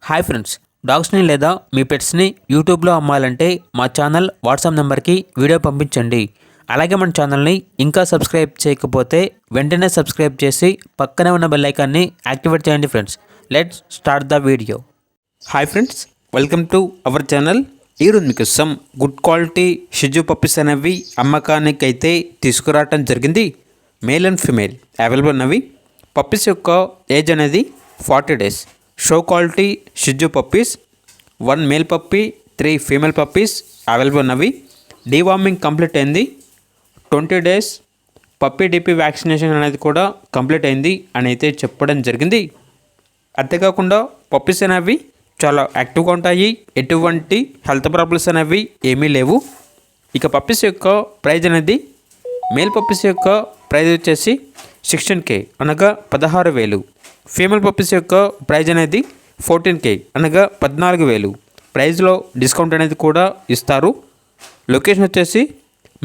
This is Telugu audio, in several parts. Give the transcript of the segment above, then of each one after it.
హాయ్ ఫ్రెండ్స్, డాగ్స్ని లేదా మీ పెట్స్ని యూట్యూబ్లో అమ్మాలంటే మా ఛానల్ వాట్సాప్ నెంబర్కి వీడియో పంపించండి. అలాగే మన ఛానల్ని ఇంకా సబ్స్క్రైబ్ చేయకపోతే వెంటనే సబ్స్క్రైబ్ చేసి పక్కనే ఉన్న బెల్ ఐకాన్ని యాక్టివేట్ చేయండి friends. Let's start the video. Hi friends, welcome to our channel. ఈరోజు మీకు సమ్ గుడ్ క్వాలిటీ షిజు పప్పీస్ అనేవి అమ్మకానికి అయితే తీసుకురావటం జరిగింది. మేల్ అండ్ ఫిమేల్ అవైలబుల్ ఉన్నవి. పప్పీస్ యొక్క ఏజ్ అనేది 40 days. షో క్వాలిటీ షిజు puppies, 1 male puppy 3 female puppies available ఉన్నవి. డీవార్మింగ్ కంప్లీట్ అయింది. 20 days పప్పీ డిపి వ్యాక్సినేషన్ అనేది కూడా కంప్లీట్ అయింది అని అయితే చెప్పడం జరిగింది. అంతేకాకుండా పప్పీస్ అనేవి చాలా యాక్టివ్గా ఉంటాయి. ఎటువంటి హెల్త్ ప్రాబ్లమ్స్ అనేవి ఏమీ లేవు. ఇక పప్పీస్ యొక్క ప్రైజ్ అనేది మేల్ పప్పీస్ యొక్క ప్రైజ్ వచ్చేసి 16K అనగా 16,000. ఫీమేల్ పప్పీస్ యొక్క ప్రైజ్ అనేది 14K అనగా 14,000. ప్రైజ్లో డిస్కౌంట్ అనేది కూడా ఇస్తారు. లొకేషన్ వచ్చేసి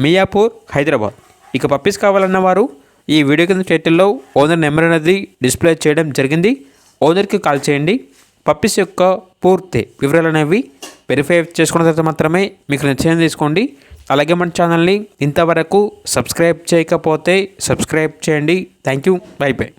మియాపూర్, హైదరాబాద్. ఇక పప్పీస్ కావాలన్న వారు ఈ వీడియో కింద టైటిల్లో ఓనర్ నెంబర్ అనేది డిస్ప్లే చేయడం జరిగింది. ఓనర్కి కాల్ చేయండి. పప్పీస్ యొక్క పూర్తి వివరాలు అనేవి వెరిఫై చేసుకున్న తర్వాత మాత్రమే మీకు నచ్చిన తీసుకోండి. అలాగే మన ఛానల్ని ఇంతవరకు సబ్స్క్రైబ్ చేయకపోతే సబ్స్క్రైబ్ చేయండి. Thank you. By by.